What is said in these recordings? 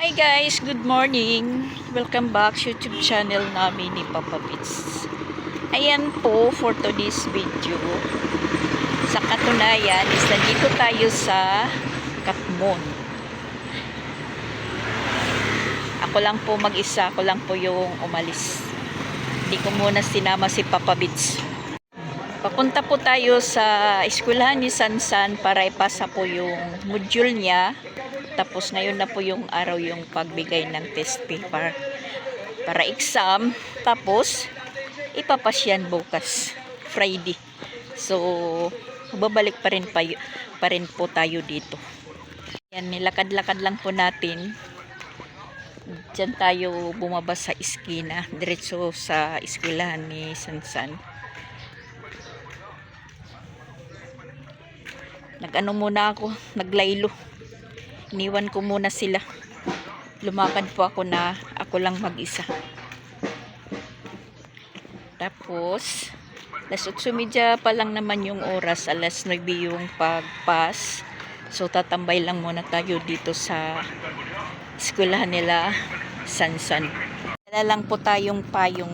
Hi guys, good morning. Welcome back sa YouTube channel namin ni Papa Bits. Ayan po for today's video. Sa katunayan is nandito tayo sa Katmon. Ako lang po mag-isa, ako lang po yung umalis. Hindi ko muna sinama si Papa Bits. Papunta po tayo sa eskwelahan ni Sansan para ipasa po yung module niya. Tapos ngayon na po yung araw yung pagbigay ng test paper para exam. Tapos ipapasyan bukas, Friday. So babalik pa rin po tayo dito. Yan, nilakad-lakad lang po natin. Diyan tayo bumaba sa iskina, diretso sa eskwelahan ni Sansan. Nag-ano muna ako, naglaylo. Iniwan ko muna sila. Lumakad po ako na ako lang mag-isa. Tapos, alas 8:30 pa lang naman yung oras. Alas 9 yung pagpas. So, tatambay lang muna tayo dito sa eskwelahan nila Sansan. Wala lang po tayong payong.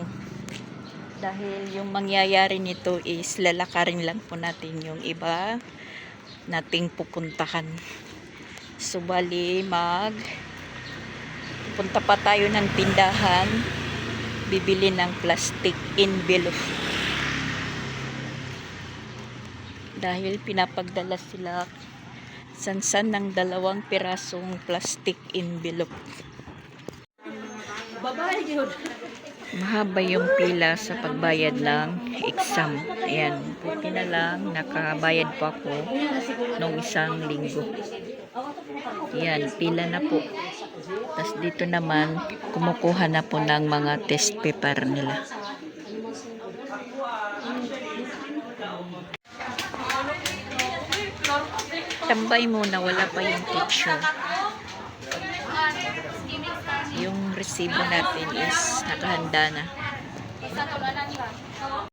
Dahil yung mangyayari nito is lalakarin lang po natin yung iba nating pupuntahan. So bali punta pa tayo ng tindahan, bibili ng plastic envelope. Dahil pinapagdala sila Sansan ng 2 pirasong plastic envelope. Mahaba yung pila sa pagbayad ng exam. Ayan, buti na lang nakabayad po ako nung isang linggo. Ayan, pila na po. Tapos dito naman kumukuha na po ng mga test paper nila. Tambay muna, wala pa yung teacher. Yung resibo natin is nakahanda na.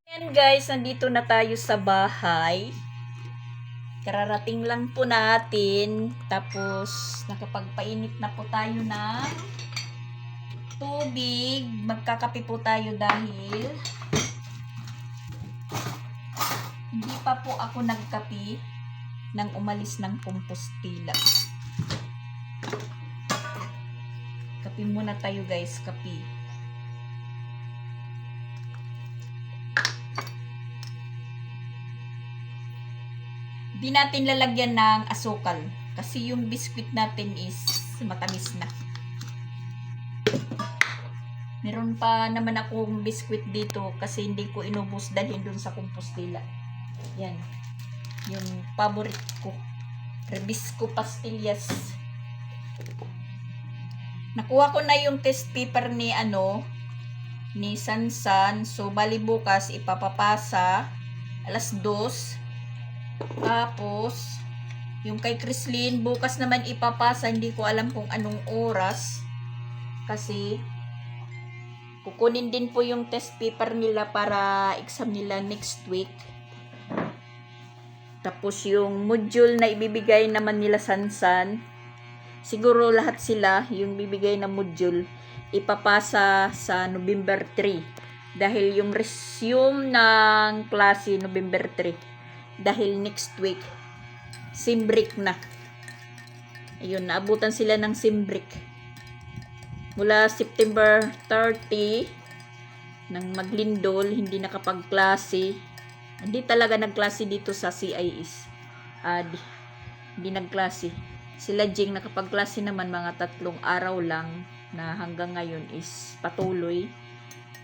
Ayan guys, nandito na tayo sa bahay. Kararating lang po natin. Tapos nakapagpainit na po tayo ng tubig. Magkakape po tayo dahil hindi pa po ako nagkape nang umalis ng Compostela. Kape muna tayo guys, kape. Di natin lalagyan ng asukal kasi yung biscuit natin is matamis na. Meron pa naman akong biscuit dito kasi hindi ko inubos dalhin dun sa Compostela. Yan. Yung favorite ko. Rebisco pastillas. Nakuha ko na yung test paper ni ni Sansan. So bali bukas ipapapasa alas 2. Tapos yung kay Chrislyn bukas naman ipapasa, hindi ko alam kung anong oras kasi kukunin din po yung test paper nila para exam nila next week. Tapos yung module na ibibigay naman nila Sansan, siguro lahat sila yung bibigay na module ipapasa sa November 3 dahil yung resume ng klase November 3 dahil next week sim break na. Ayun, naabutan sila ng sim break mula September 30 nang maglindol, hindi nakapagklase. Hindi talaga nagklase dito sa CIS. Hindi nagklase. Sila Jing nakapagklase naman mga 3 araw lang na hanggang ngayon is patuloy.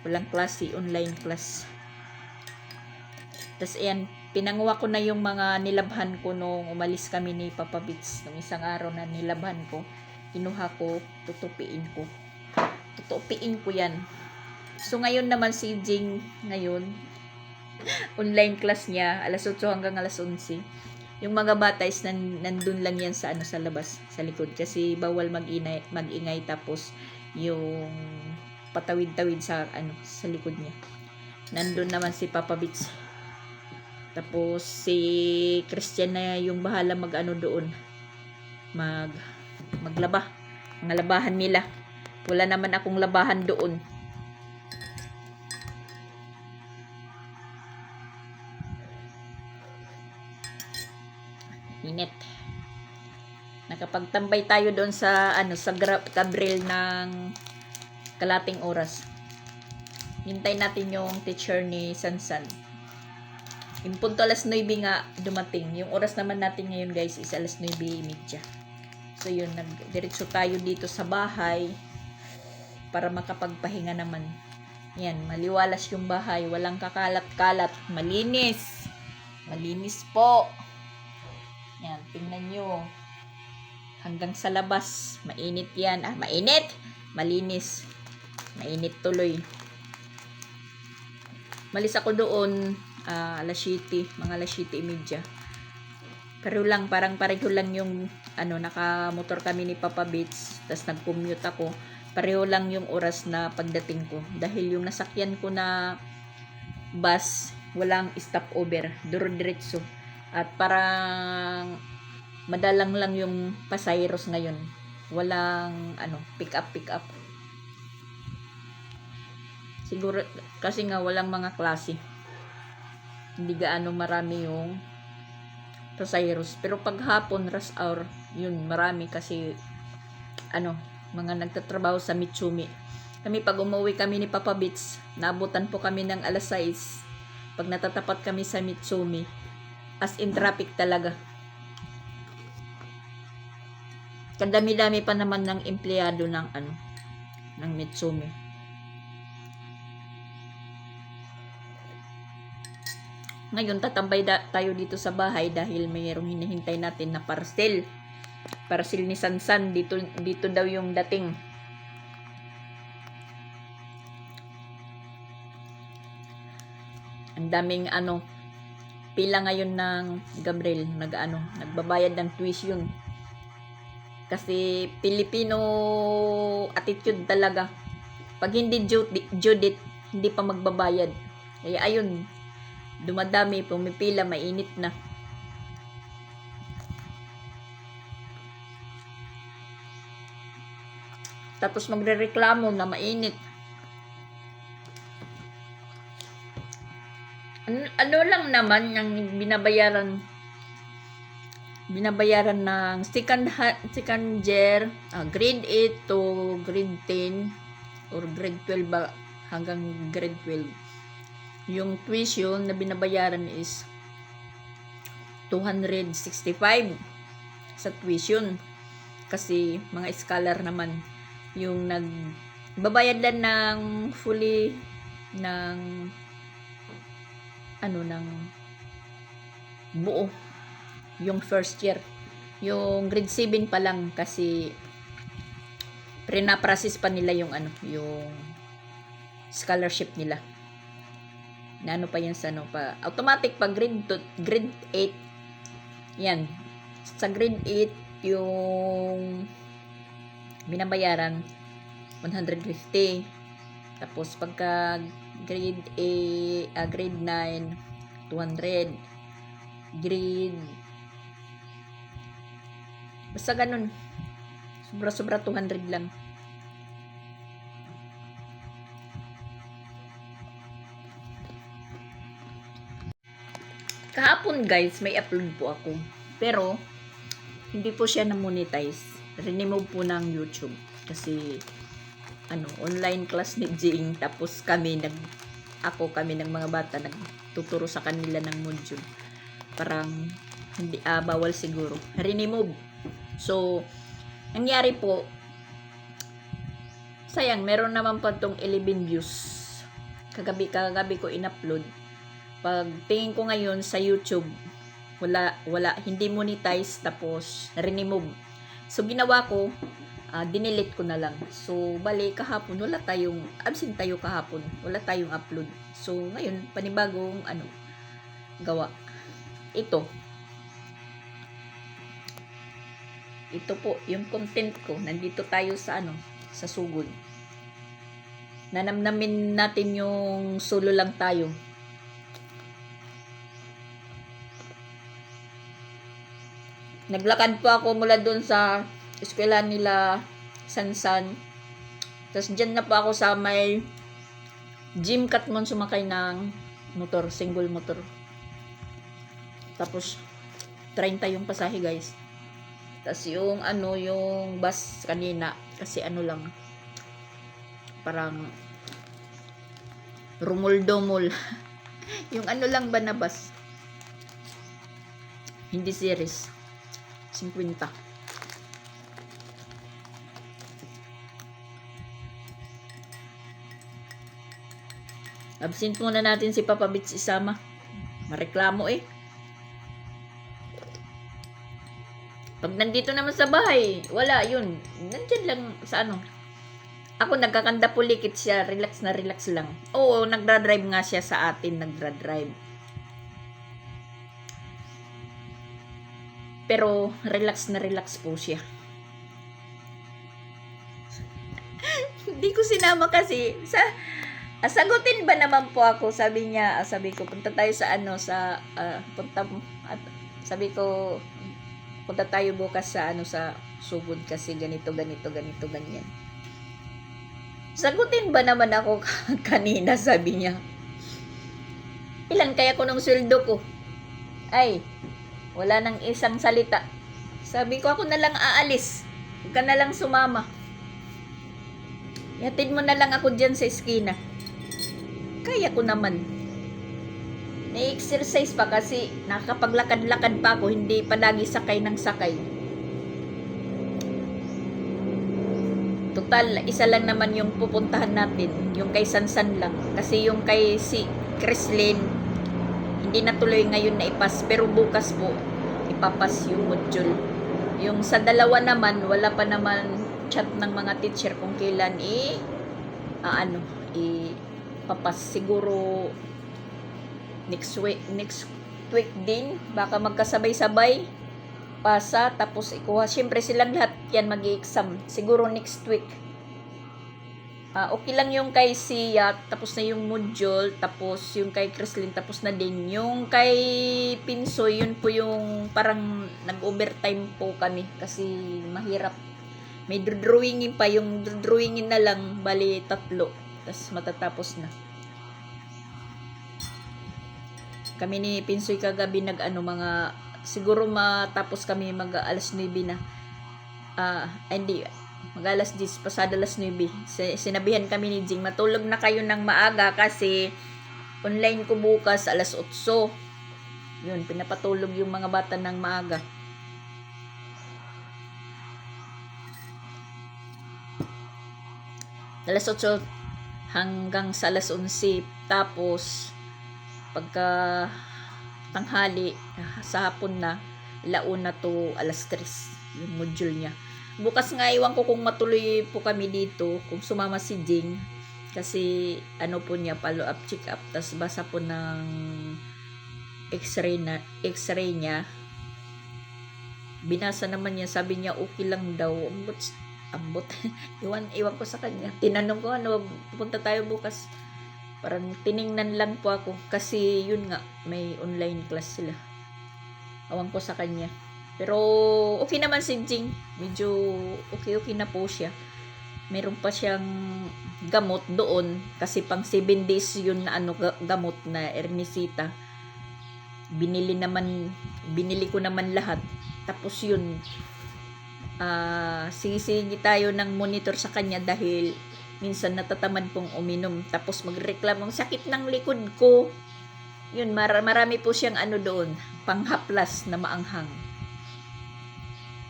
Walang klase, online class. Tapos ayan, pinanguha ko na yung mga nilabhan ko nung umalis kami ni Papa Bits. Nung isang araw na nilabhan ko, kinuha ko, tutupiin ko. Tutupiin ko yan. So ngayon naman si Jing, ngayon, online class niya, alas 8 hanggang alas 11. Yung mga bata is nandun lang yan sa sa labas, sa likod. Kasi bawal mag-ingay tapos yung patawid-tawid sa sa likod niya. Nandun naman si Papa Bits. Tapos si Christian na yung bahala doon. Maglaba. Mga labahan nila. Wala naman akong labahan doon. Init. Nakapagtambay tayo doon sa sa Gabriel ng kalating oras. Hintay natin yung teacher ni Sansan. Impunto alas 9 nga dumating. Yung oras naman natin ngayon guys is alas 9:30. So yun, nagdiretso tayo dito sa bahay para makapagpahinga naman. Yan, maliwalas yung bahay. Walang kakalat-kalat. Malinis. Malinis po. Yan, tingnan nyo. Hanggang sa labas. Mainit yan. Mainit! Malinis. Mainit tuloy. Malis ako doon alas 7, mga alas 7:30. Pero lang, parang pareho lang yung nakamotor kami ni Papa Beats, tapos nag-commute ako. Pareho lang yung oras na pagdating ko. Dahil yung nasakyan ko na bus, walang stopover, duro-diretso. At parang madalang lang yung pasayros ngayon. Walang pick up. Siguro kasi nga walang mga klase. Hindi gaano marami yung pasayros. Pero pag hapon, rush hour, yun, marami kasi mga nagtatrabaho sa Mitsumi. Kami pag umuwi kami ni Papa Beats, naabutan po kami ng alas 6. Pag natatapat kami sa Mitsumi, as in traffic talaga. Kadami-dami pa naman ng empleyado ng ng Mitsumi. Ngayon tatambay tayo dito sa bahay dahil mayroong hinihintay natin na parcel. Parcel ni Sansan, dito daw yung dating. Ang daming pila ngayon ng Gabriel nagbabayad ng tuition. Kasi Filipino attitude talaga. Pag hindi due date, hindi pa magbabayad. Kaya ayun, dumadami, pumipila, mainit na. Tapos magrereklamo na mainit. Ano lang naman yung binabayaran ng second year, grade 8 to grade 10 or grade 12 ba, hanggang grade 12. Yung tuition na binabayaran is 265 sa tuition. Kasi mga scholar naman yung nagbabayad lang ng fully ng ng buo yung first year. Yung grade 7 pa lang kasi pre-process pa nila yung yung scholarship nila. Na pa yan sa pa automatic pag grade 8 yan. Sa grade 8 yung binabayaran 150. Tapos pagka grade 9 200. Grade basta ganun. Sobra 200 lang. Kahapon guys, may upload po ako. Pero, hindi po siya na-monetize. Remove po ng YouTube. Kasi, online class ni Jing. Tapos kami ng mga bata, nagtuturo sa kanila ng module. Parang, hindi, bawal siguro. Remove. So, nangyari po, sayang, meron naman pa tong 11 views. Kagabi ko in-upload. Pag tingin ko ngayon sa YouTube, wala, hindi monetize, tapos remove. So ginawa ko, dinelete ko na lang. So bali kahapon absent tayo kahapon. Wala tayong upload. So ngayon panibagong gawa. Ito po yung content ko. Nandito tayo sa sa sugod. Nanamnamin natin yung solo lang tayo. Naglakad po ako mula doon sa eskwela nila Sansan. Tapos dyan na po ako sa may Jim Catmon sumakay ng motor, single motor. Tapos 30 yung pasahe, guys. Tapos yung yung bus kanina kasi lang parang rumul-domul. Yung lang ba na bus? Hindi series. 50. Absent muna natin si Papa Bits isama. Mareklamo eh. Pag nandito naman sa bahay, wala yun. Nandyan lang sa Ako nagkakanda pulikit siya, relax na relax lang. Oo, nagdra-drive nga siya sa atin, nagdra-drive. Pero relax na relax po siya. Hindi ko sinama kasi sagutin ba naman po ako, sabi niya, sabi ko punta tayo sa sabi ko punta tayo bukas sa sa Sugod kasi ganito ganyan. Sagutin ba naman ako kanina, sabi niya. Ilan kaya ko ng sweldo ko? Ay, wala nang isang salita. Sabi ko, ako na lang aalis. Huwag ka na lang sumama. Ihatid mo na lang ako dyan sa eskina. Kaya ko naman. Na-exercise pa kasi nakapaglakad-lakad pa ako, hindi palagi sakay ng sakay. Total, isa lang naman yung pupuntahan natin, yung kay Sansan lang. Kasi yung kay si Chrislyn, hindi natuloy ngayon na ipas, pero bukas po, ipapas yung module. Yung sa dalawa naman, wala pa naman chat ng mga teacher kung kailan ipapas. Siguro next week din, baka magkasabay-sabay pasa, tapos ikuha. Siyempre silang lahat yan mag-i-exam. Siguro next week. Okay lang yung kay Sia, tapos na yung module, tapos yung kay Chrislyn, tapos na din. Yung kay Pinsoy, yun po yung parang nag-overtime po kami kasi mahirap. May drawingin pa, yung drawingin na lang, bali 3. Tapos matatapos na. Kami ni Pinsoy kagabi mga siguro matapos kami mag alas 9 na. Hindi, mag alas 10, pasada alas 9. Sinabihan kami ni Jing, matulog na kayo ng maaga kasi online ko bukas alas 8. Yun, pinapatulog yung mga bata ng maaga. Alas 8 hanggang sa alas 11. Tapos pagka tanghali, sa hapon na, launa to alas 3 yung module niya. Bukas nga, iwan ko kung matuloy po kami dito, kung sumama si Jing, kasi po niya, follow up, check up, tas basa po ng x-ray niya. Binasa naman niya, sabi niya okay lang daw. Ambot. iwan ko sa kanya. Tinanong ko, pupunta tayo bukas. Parang tiningnan lang po ako kasi yun nga, may online class sila. Awan ko sa kanya. Pero okay naman si Jing. Medyo okay na po siya. Meron pa siyang gamot doon kasi pang 7 days yun na gamot na Ernesita. Binili ko naman lahat. Tapos yun, sige tayo ng monitor sa kanya dahil minsan natatamad pong uminom. Tapos magreklamo, sakit ng likod ko. Yun, marami po siyang doon, panghaplas na maanghang.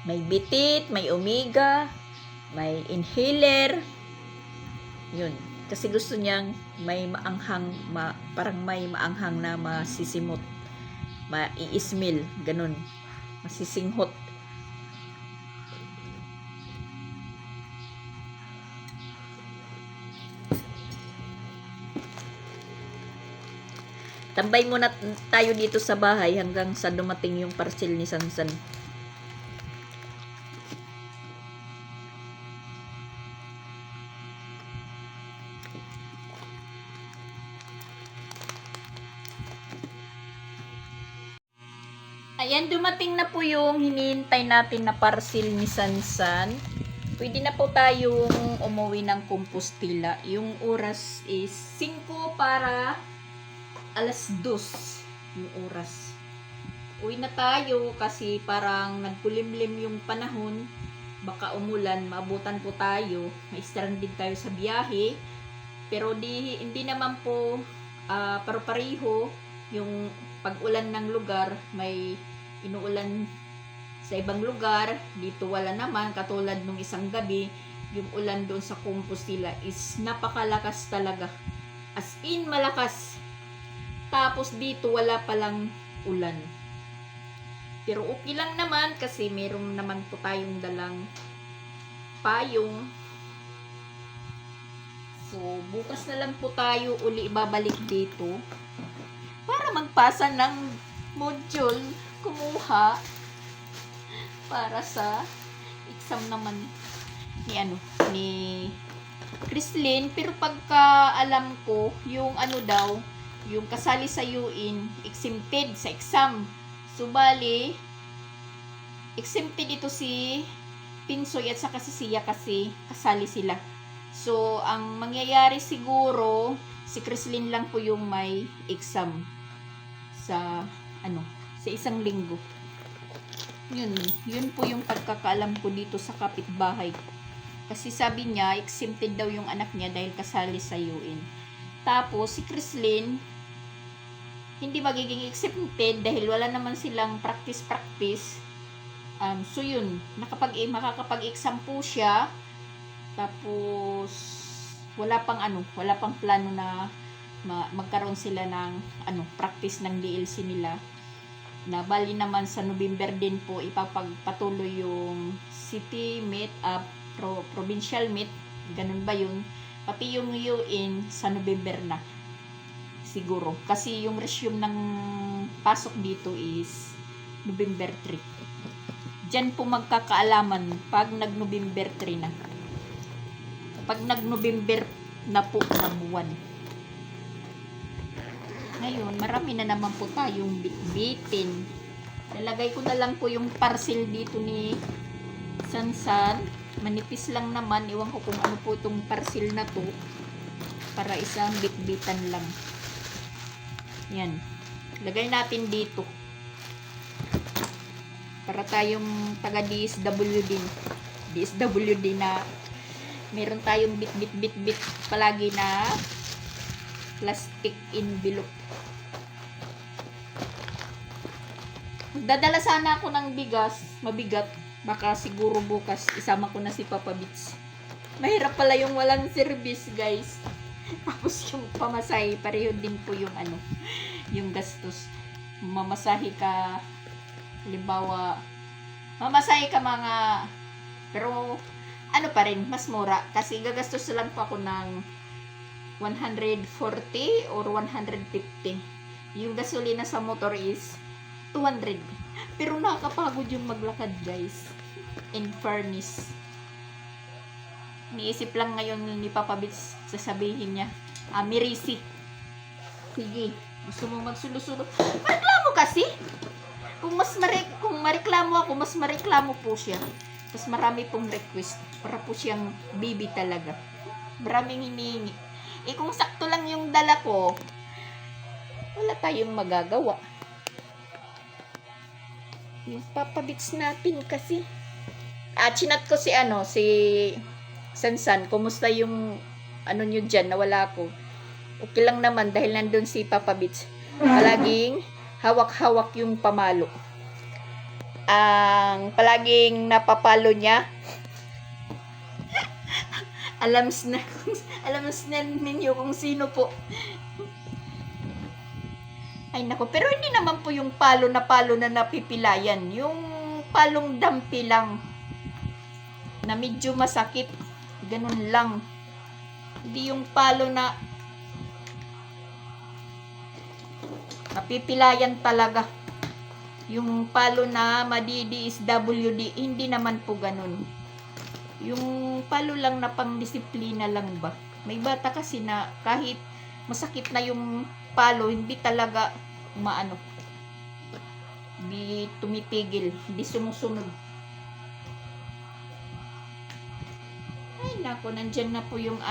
May bitit, may omega, may inhaler. Yun, kasi gusto niyang may maanghang, parang may maanghang na masisimot. Mai-smell, ganun. Masisinghot. Tambay muna tayo dito sa bahay hanggang sa dumating yung parcel ni Sansan. Ayan, dumating na po yung hinihintay natin na parcel ni Sansan. pwede na po tayong umuwi ng Compostela. Yung oras is 5 para alas 2 yung oras. Uwi na tayo kasi parang nagkulimlim yung panahon. Baka umulan, maabutan po tayo. May stranded tayo sa biyahe. Pero hindi naman po paro-pareho yung pag-ulan ng lugar. May inuulan sa ibang lugar. Dito wala naman. Katulad nung isang gabi, yung ulan doon sa Compostela is napakalakas talaga. As in, malakas. Tapos dito wala palang ulan. Pero okay lang naman kasi meron naman po tayong dalang payong. So, bukas na lang po tayo uli babalik dito para magpasa ng module, kumuha para sa exam naman ni Chrislyn. Pero pagka alam ko yung yung kasali sa UIN exempted sa exam. So, bali, exempted ito si Pinsoy at saka si Sia kasi kasali sila. So, ang mangyayari siguro, si Chrislyn lang po yung may exam sa isang linggo. Yun po yung pagkakaalam ko dito sa kapitbahay. Kasi sabi niya, exempted daw yung anak niya dahil kasali sa UIN. Tapos, si Chrislyn, hindi magiging exempted dahil wala naman silang practice. So yun, makakapag-exam po siya. Tapos wala pang plano na magkaroon sila ng practice ng DLC nila. Na bali naman sa November din po ipapagpatuloy yung city meet provincial meet, ganun ba yun? Pati yung UIN sa November na. Siguro. Kasi yung resume ng pasok dito is November 3. Diyan po magkakaalaman pag nag-November 3 na. Pag nag-November na po na buwan. Ngayon, marami na naman po tayong bitbitin. Nalagay ko na lang po yung parcel dito ni Sansan. Manipis lang naman. Iwan ko kung ano po itong parcel na to. Para isang bitbitan lang. Yan. Lagay natin dito. Para tayong taga DSWD. DSWD na meron tayong bit palagi na plastic envelope. Dadala sana ako ng bigas. Mabigat. Baka siguro bukas isama ko na si Papa Bits. Mahirap pala yung walang service, guys. Tapos yung pamasahe, pareho din po yung yung gastos. Mamasahe ka, halimbawa, mamasahe ka mga, pero pa rin, mas mura. Kasi gagastos lang po ako ng 140 or 150. Yung gasolina sa motor is 200. Pero nakakapagod yung maglakad, guys. In fairness. Niisip lang ngayon ni Papa Bits, sasabihin niya, Mirisi. Sige, gusto mo magsulo-sulo. Mareklamo kasi. Kung mareklamo ako, mas mareklamo po siya. Mas marami pong request. Para po siyang baby talaga. Maraming hinihingi. Kung sakto lang yung dala ko, wala tayong magagawa. Yung Papa Bits natin kasi. Chinat ko si Sansan, kumusta yung nyo dyan, nawala ako. Okay lang naman dahil nandun si Papa Bits. Palaging hawak-hawak yung pamalo. Ang palaging napapalo niya, alam na ninyo kung sino po. Ay nako, pero hindi naman po yung palo na napipilayan. Yung palong dampi lang na medyo masakit. Ganun lang. Hindi yung palo na napipilayan talaga. Yung palo na madi-DSWD, hindi naman po ganun. Yung palo lang na pang-disiplina lang ba. May bata kasi na kahit masakit na yung palo, hindi talaga hindi tumitigil, hindi sumusunod. nako, nandyan na po yung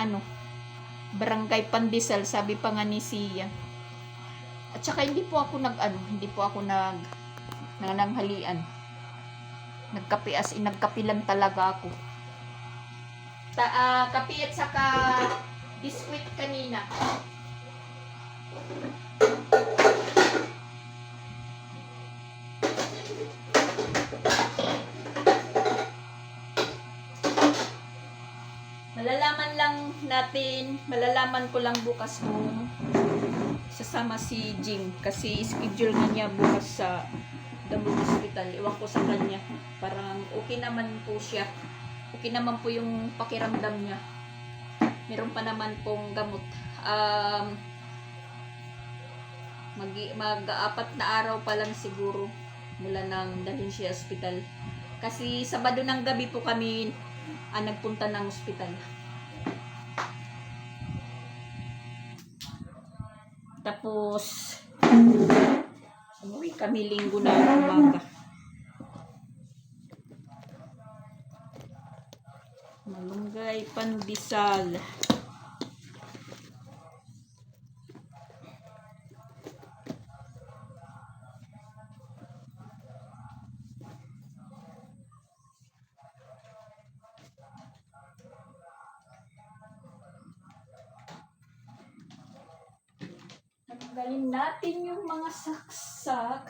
Barangay Pandesal, sabi pa nga ni Sia. At saka hindi po ako nananghalian. Nagkape as in, nagkape lang talaga ako. Kape at saka biskwit kanina. Malalaman ko lang bukas kung sasama si Jing kasi schedule niya bukas sa Damog Hospital. Iwan ko sa kanya. Parang okay naman po siya. Okay naman po yung pakiramdam niya. Meron pa naman pong gamot. Mag-apat na araw pa lang siguro mula nang dalhin siya hospital. Kasi Sabado ng gabi po kami nagpunta ng hospital. Tapos umuwi kami Linggo na umaga. Malunggay Pandesal. Tanggalin natin yung mga saksak.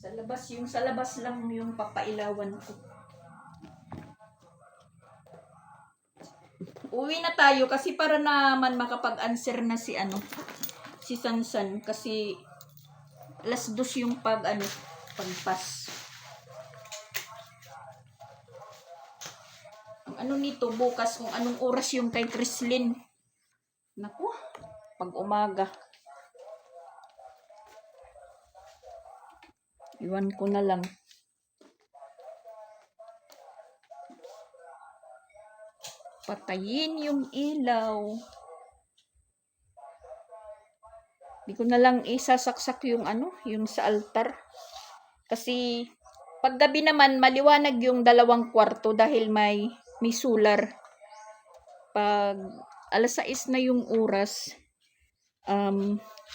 Sa labas lang yung papailawan ko. Uwi na tayo kasi para naman makapag-answer na si Sansan kasi alas 2 yung pagpas. Ang nito bukas kung anong oras yung kay Chrislyn. Naku, pag umaga. Iwan ko na lang. Patayin yung ilaw. Di ko na lang isasaksak yung yung sa altar. Kasi paggabi naman maliwanag yung 2 kwarto dahil may solar. Pag alas 6 na yung oras,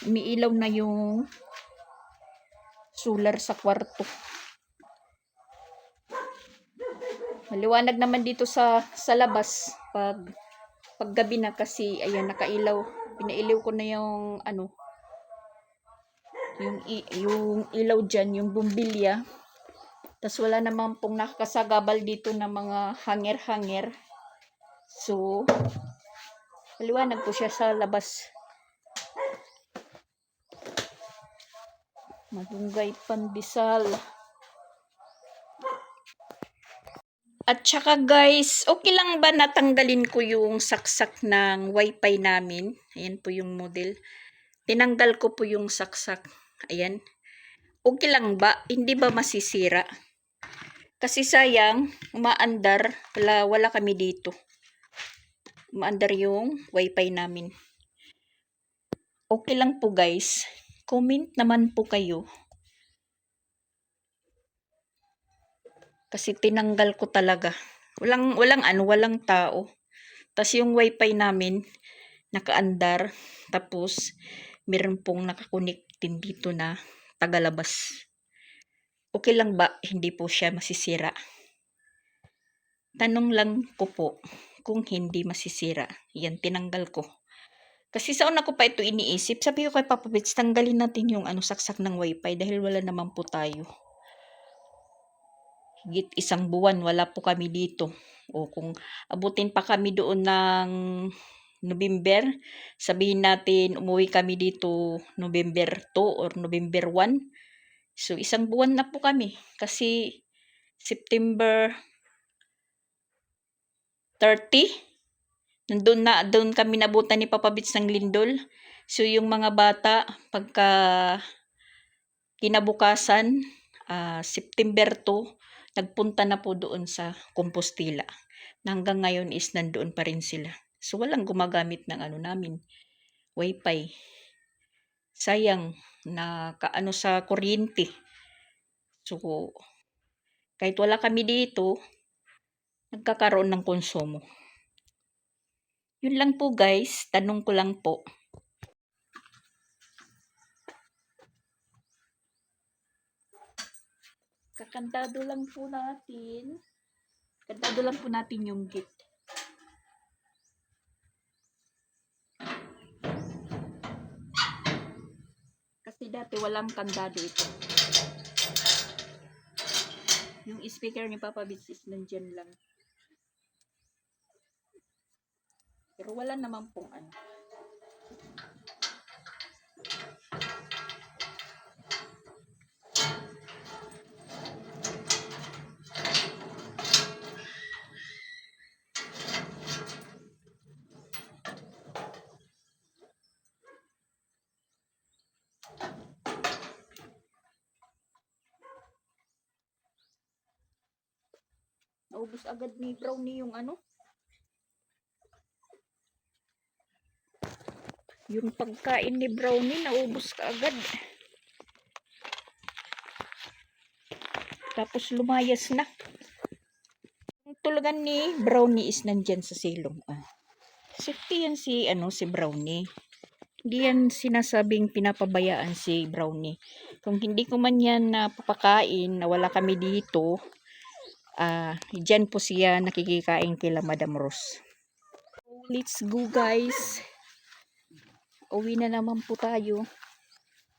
umiilaw na yung solar sa kwarto. Maliwanag naman dito sa labas paggabi na kasi ayan nakailaw. Pinailaw ko na yung yung ilaw dyan, yung bumbilya. Tas wala naman pong nakakasagabal dito na mga hanger. So, maliwanag po siya sa labas. Malunggay Pandesal. At saka guys, okay lang ba natanggalin ko yung saksak ng wifi namin? Ayan po yung model. Tinanggal ko po yung saksak. Ayan. Okay lang ba? Hindi ba masisira? Kasi sayang, umaandar. Wala kami dito. Umaandar yung wifi namin. Okay lang po guys. Comment naman po kayo. Kasi tinanggal ko talaga. Walang tao. Tapos yung wifi namin, nakaandar. Tapos, meron pong nakakunik din dito na tagalabas. Okay lang ba? Hindi po siya masisira. Tanong lang ko po kung hindi masisira. Yan, tinanggal ko. Kasi sa una ko pa ito iniisip. Sabi ko kay Papa Bits, tanggalin natin yung saksak ng wifi dahil wala naman po tayo. Higit 1 buwan, wala po kami dito. O kung abutin pa kami doon ng November, sabihin natin umuwi kami dito November 2 or November 1. So, 1 buwan na po kami. Kasi September 30, doon kami nabutan ni Papa Bits ng lindol. So, yung mga bata, pagka kinabukasan, September 2, nagpunta na po doon sa Compostela. Hanggang ngayon is nandoon pa rin sila. So, walang gumagamit ng namin, wifi. Sayang, na sa kuryente. So, Kahit wala kami dito, nagkakaroon ng konsumo. Yun lang po guys, tanong ko lang po. Kakantado lang po natin. Kantado lang po natin yung git. Kasi dati walang kandado ito. Yung speaker ni Papa Bits is nandyan lang. Pero wala naman pong ano. Naubos agad ni Brownie yung ano. Yung pagkain ni Brownie, naubos ka agad. Tapos lumayas na. Ang tulugan ni Brownie is nandyan sa silong. Safety yan si Brownie. Hindi yan sinasabing pinapabayaan si Brownie. Kung hindi ko man yan napapakain, na wala kami dito, dyan po siya nakikikain kila Madam Rose. Let's go guys. Uwi na naman po tayo.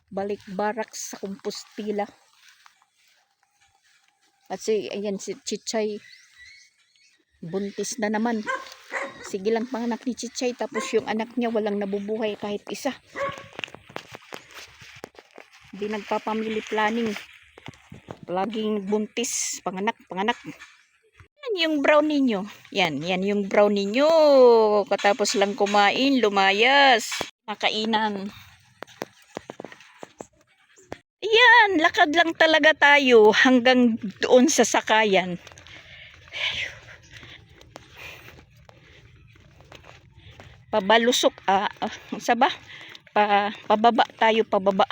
Balik barracks sa Compostela. At ayan si Chichay. Buntis na naman. Sige lang panganak ni Chichay. Tapos yung anak niya walang nabubuhay kahit isa. Hindi nagpapamily planning. Laging buntis. Panganak. Yan yung Brownie nyo. Yan yung Brownie nyo. Katapos lang kumain, lumayas. Nakainan. Yan, lakad lang talaga tayo hanggang doon sa sakayan. Pabalusok, saba? Pababa tayo, pababa.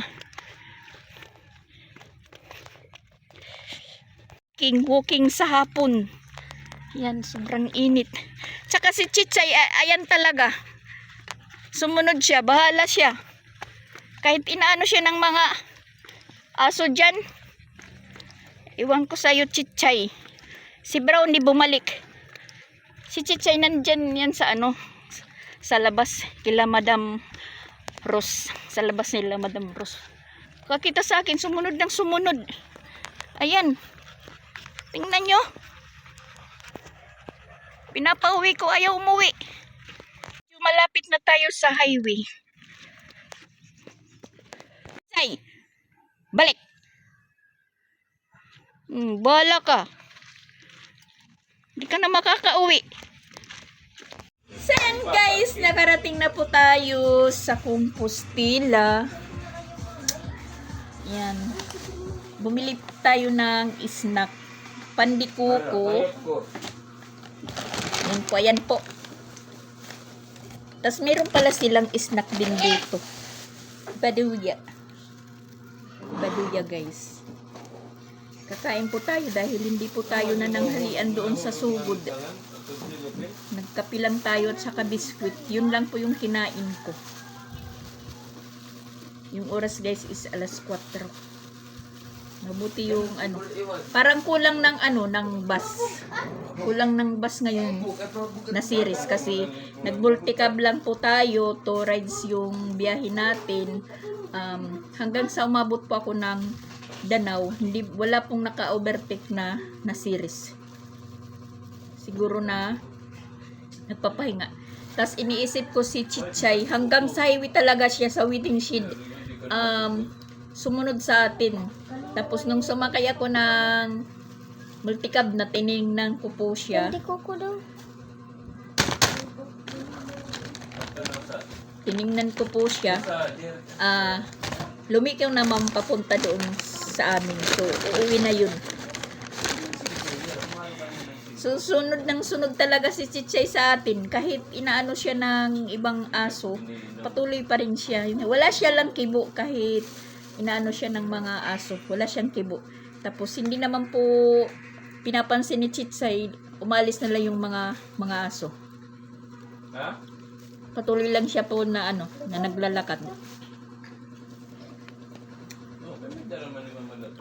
Walking sa hapon. Yan, sobrang init. Tsaka si Chichay, ayan talaga. Sumunod siya, bahala siya. Kahit inaano siya ng mga aso dyan. Iwan ko sa'yo, Chichay. Si Brownie bumalik. Si Chichay nandyan yan sa sa labas kila Madam Rose. Sa labas nila Madam Rose. Kakita sa akin, sumunod ng sumunod. Ayan. Tingnan nyo. Pinapauwi ko, ayaw umuwi. Malapit na tayo sa highway. Chichay, balik. Bahala ka. Hindi ka na makakauwi. So yan guys, nakarating na po tayo sa Compostela. Yan. Bumili tayo ng snack. Pandikuko. Yan po, ayan po. Tapos meron pala silang snack din dito. Baduya. Baduya guys. Kakain po tayo dahil hindi po tayo nananghalian doon sa sugod. Nagkapilang tayo at saka biskwit. Yun lang po yung kinain ko. Yung oras guys is alas 4. Mabuti yung parang kulang ng ng bus. Kulang ng bus ngayon na series kasi nag-multicab lang po tayo, 2 rides yung biyahe natin. Hanggang sa umabot po ako ng Danau, wala pong naka-overtake na series. Siguro na nagpapahinga. Tapos iniisip ko si Chichay, hanggang sa highway talaga siya sa waiting shed. Sumunod sa atin. Tapos nung sumakay ako ng multicab na tiningnan ko po siya. Tiningnan ko po siya. Lumikaw naman papunta doon sa amin. So, uuwi na yun. So, sunod talaga si Chichay sa atin. Kahit inaano siya ng ibang aso, patuloy pa rin siya. Wala siya lang kibo kahit inaano siya ng mga aso. Wala siyang kibo. Tapos, hindi naman po pinapansin ni Chitsay, umalis na lang yung mga aso. Ha? Patuloy lang siya po na na naglalakad. Oo, kami dala man ni Mama Lot.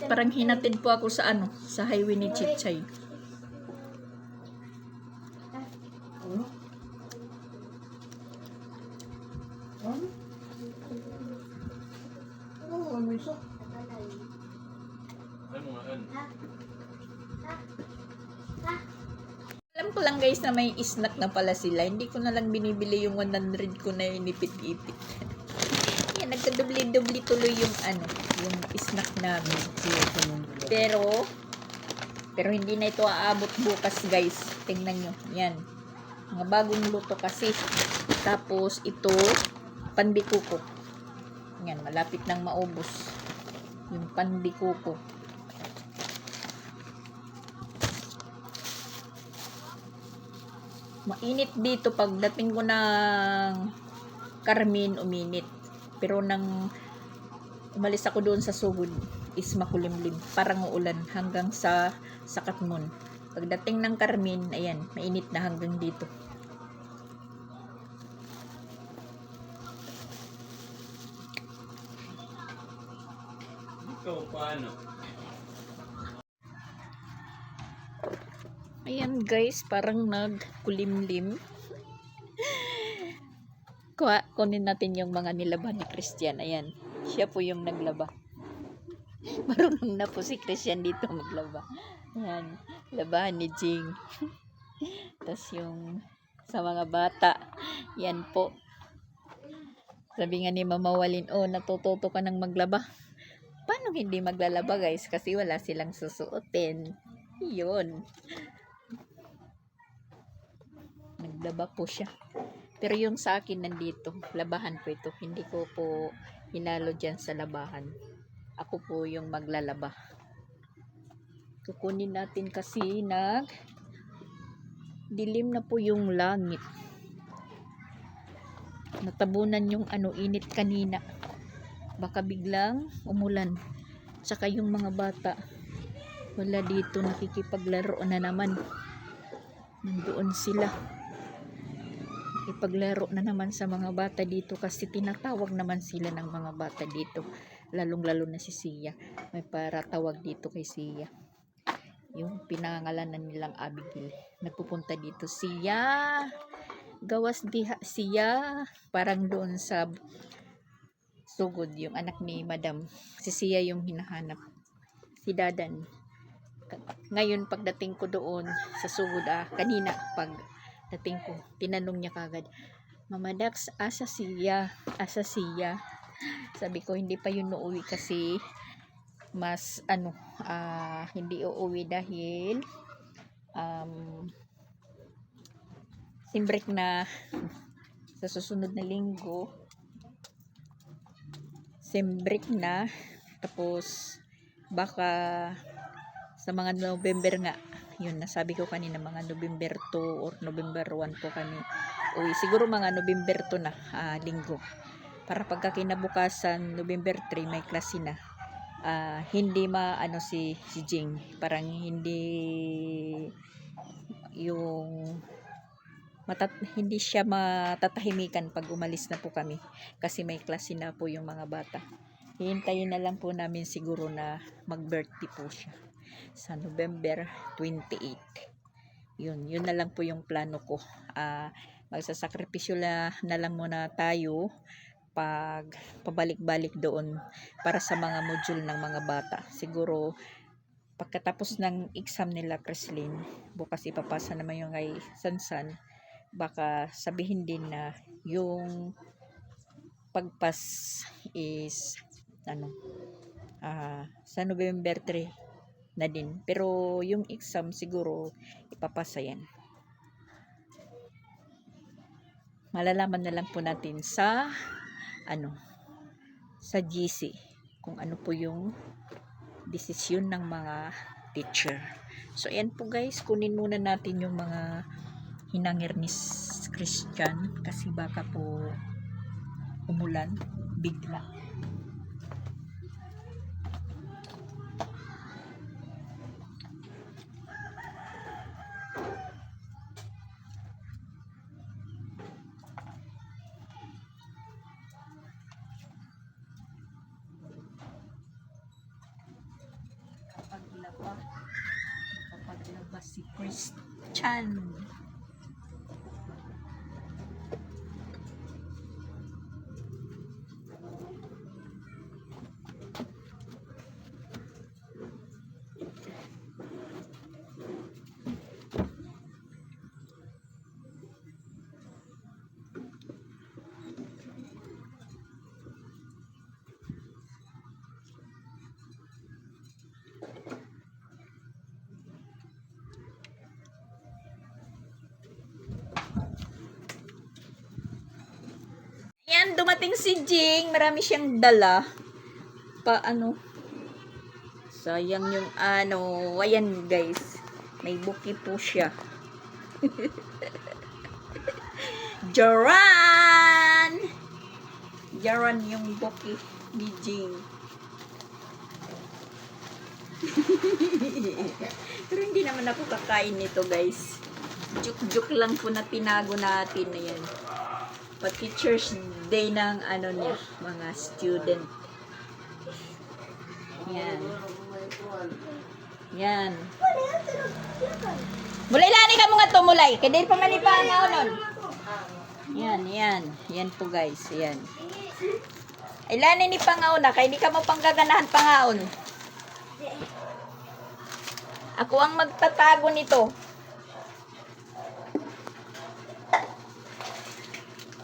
Parang hinatid po ako sa sa highway ni Chitsay. Ay, mga an. Alam ko lang guys na may snack na pala sila. Hindi ko na lang binibili yung 100 ko na inipit-ipit. Yan, nagkadubli-dubli tuloy yung yung snack namin. Pero hindi na ito aabot bukas guys. Tingnan nyo. Yan. Mga bagong luto kasi. Tapos ito, panbikuko. Yan, malapit nang maubos. Yung panbikuko. Mainit dito pagdating ko ng Carmen, uminit. Pero nang umalis ako doon sa Sugod is makulimlim, parang uulan hanggang sa Katmon. Pagdating ng Carmen, ayan, mainit na hanggang dito. Ikaw, paano? Ayan guys, parang nagkulimlim. Kunin natin yung mga nilaba ni Christian. Ayan, siya po yung naglaba. Marunong na po si Christian dito maglaba. Ayan, labahan ni Jing. Tapos yung sa mga bata, yan po. Sabi nga ni Mama Walin, oh, natututo ka ng maglaba. Paano hindi maglalaba guys? Kasi wala silang susuotin. Yun. Naglaba po siya. Pero yung sa akin nandito, labahan po ito. Hindi ko po hinalo dyan sa labahan. Ako po yung maglalaba. Kukunin natin kasi dilim na po yung langit. Natabunan yung init kanina. Baka biglang umulan. Tsaka yung mga bata, wala dito, nakikipaglaro na naman. Nandoon sila. Ipaglaro na naman sa mga bata dito kasi tinatawag naman sila ng mga bata dito, lalong-lalo na si Sia. May paratawag dito kay Sia, yung pinangalanan nilang Abigail. Nagpupunta dito, Sia, gawas diha Sia, parang doon sa Sugod, yung anak ni Madam, si Sia yung hinahanap, si Dadan. Ngayon pagdating ko doon sa Sugod, kanina pagdating ko, tinanong niya kagad, Mama Dax, asa Sia? Sabi ko, hindi pa yun uuwi kasi mas hindi uuwi dahil simbreak na sa susunod na linggo. Simbreak na, tapos baka sa mga November nga, yun, nasabi ko kanina, mga November 2 or November 1 po kami uwi. Siguro mga November 2 na, linggo. Para pagka kinabukasan, November 3, may klase na. Hindi si Jing. Parang hindi yung hindi siya matatahimikan pag umalis na po kami. Kasi may klase na po yung mga bata. Hihintayin na lang po namin siguro na mag-birthday po siya sa November 28. Yun na lang po yung plano ko. Magsasakripisyo na lang muna tayo pag pabalik-balik doon para sa mga module ng mga bata. Siguro pagkatapos ng exam nila Kreslin, bukas ipapasa naman yung kay Sansan, baka sabihin din na yung pagpas is sa November 3 na din. Pero yung exam siguro ipapasa yan. Malalaman na lang po natin sa sa GC kung ano po yung desisyon ng mga teacher. So ayan po guys, kunin muna natin yung mga hinangir ni Christian kasi baka po umulan bigla. ba si Christian? Yan, dumating si Jing. Marami siyang dala. Sayang yung ayan guys. May buki po siya. Jaran! Jaran yung buki ni Jing. Pero hindi naman ako kakain nito guys. Juk-juk lang po na tinago natin. Ayan. Pa-teacher's day ng niya, mga student. Yan. Yan. Mulay lani ka mga tumulay. Kaya dahil pamalipan nga nun. Yan, yan. Yan po guys. Yan. Ay lani ni pangauna. Kaya hindi ka mo panggaganahan pangaon. Ako ang magtatago nito.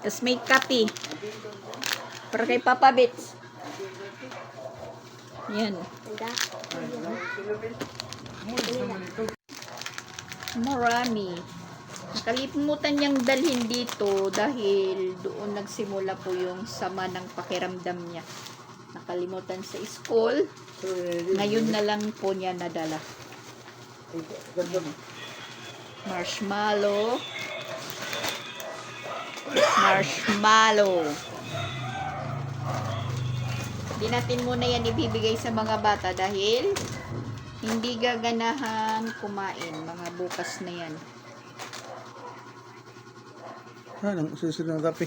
Tapos may copy. Para kay Papa Bits. Yan. Marami. Nakalimutan niyang dalhin dito dahil doon nagsimula po yung sama ng pakiramdam niya. Nakalimutan sa school. Ngayon na lang po niya nadala. Marshmallow. Hindi natin muna yan ibibigay sa mga bata dahil hindi gaganahan kumain. Mga bukas na yan. Anong susunod ng kape?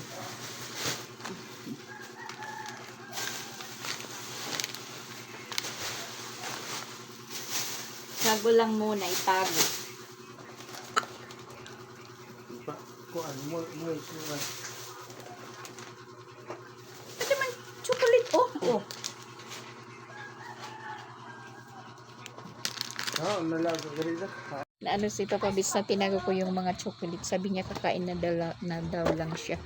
Tago lang muna, itago. Kuan mo. Pwede man chocolate. Oh. Nalago ka rin Na si Papa Bis na tinago ko yung mga chocolate. Sabi niya kakain na daw lang siya.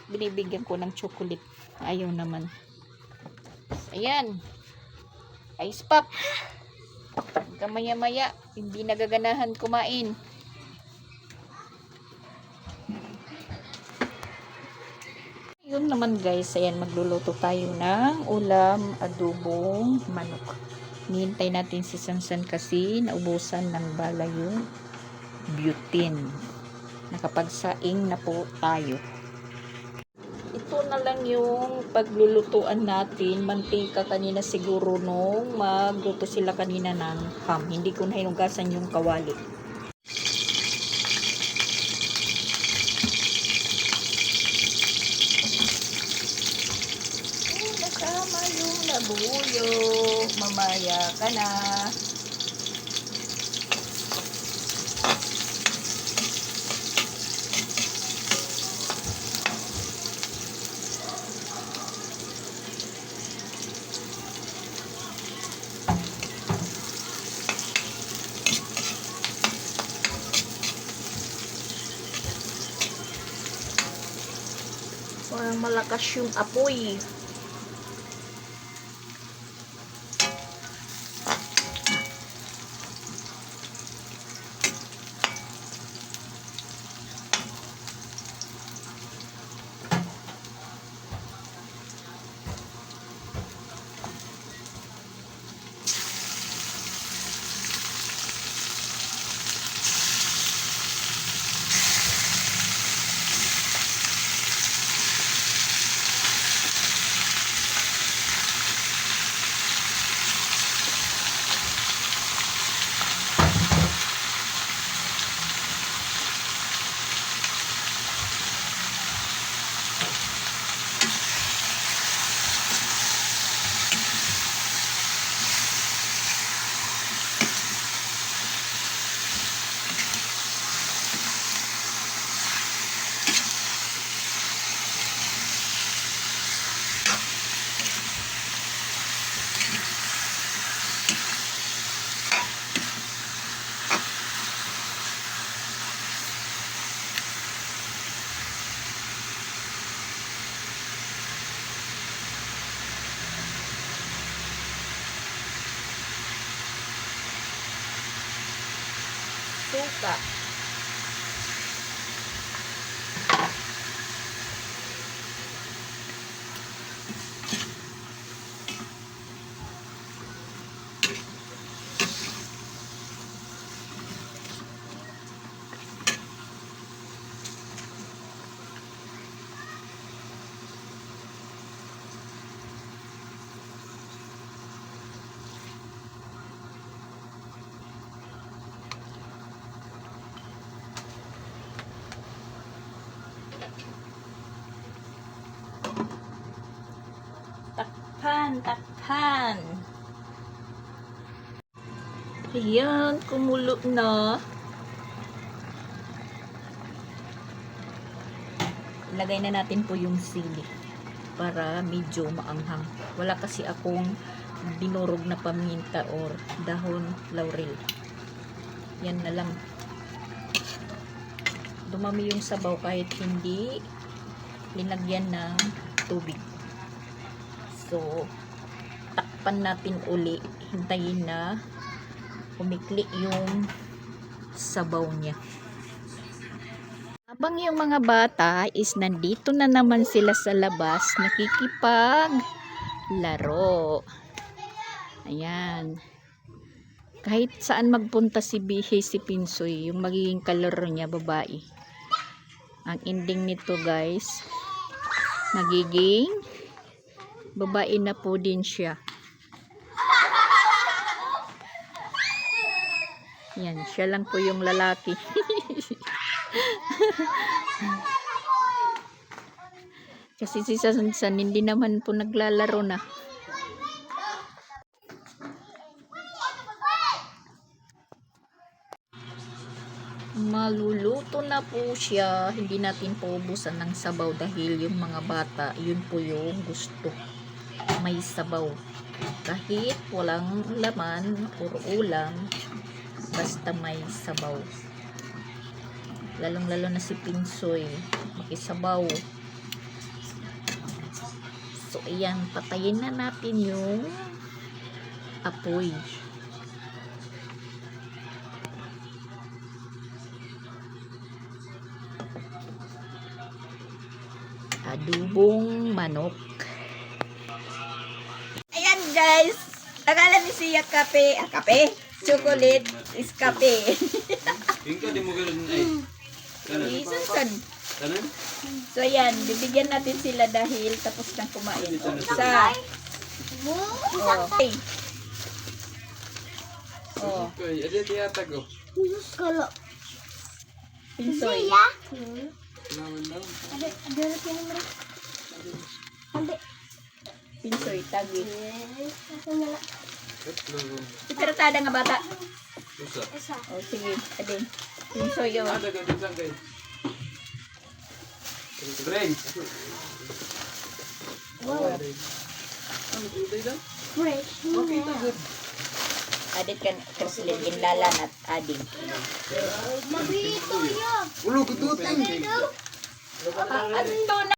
Binibigyan ko ng chocolate. Ayaw naman. Ayan. Ice pop. Kamaya-maya. Hindi nagaganahan kumain. Yun naman guys, ayan magluluto tayo ng ulam adobong manok. Nihintay natin si Sansan kasi naubusan ng bala yung butane. Nakapagsaing na po tayo. Ito na lang yung paglulutuan natin. Mantika kanina siguro nung magluto sila kanina ng ham. Hindi ko na hinugasan yung kawali. Kasama yung labuyo. Mamaya ka na. Parang malakas yung apoy. suka. Takpan. Ayan, kumulo na. Ilagay na natin po yung sili para medyo maanghang. Wala kasi akong dinurog na paminta or dahon laurel. Yan na lang. Dumami yung sabaw kahit hindi linagyan ng tubig. So, takpan natin uli. Hintayin na umikli yung sabaw niya. Habang yung mga bata is nandito na naman sila sa labas, nakikipaglaro. Ayan. Kahit saan magpunta si Bihi, si Pinsoy, yung magiging kalaro niya, babae. Ang ending nito guys, magiging babae na po din siya. Yan, siya lang po yung lalaki. Kasi si Sansan hindi naman po naglalaro na. Maluluto na po siya. Hindi natin paubusan ng sabaw dahil yung mga bata, yun po yung gusto. May sabaw. Kahit walang laman or ulam, basta may sabaw. Lalong-lalo na si Pinsoy, makisabaw. So, ayan, patayin na natin yung apoy. Adubong manok. Ayan guys, akala ni siya kape, kape, chocolate is kape. Yung ka, di mo ganun ay. Kanan. Isunsan. Kanan? So ayan, bibigyan natin sila dahil tapos nang kumain. Isa. Okay. Oh, Okay, ada tiyatag oh. Pinsoy. Naman lang. Pinsoy, tagi. Tatlo. Itratada nga bata. Usa. Oh, sige, adin. Pinsoy yun. Ada ka din kay. Brain. Wow. Ano tuloy daw? Fresh. Okay, ta good. Adit kan Krislin, ginlalan at adin. Mabito yan. Ulo kututin. Ano na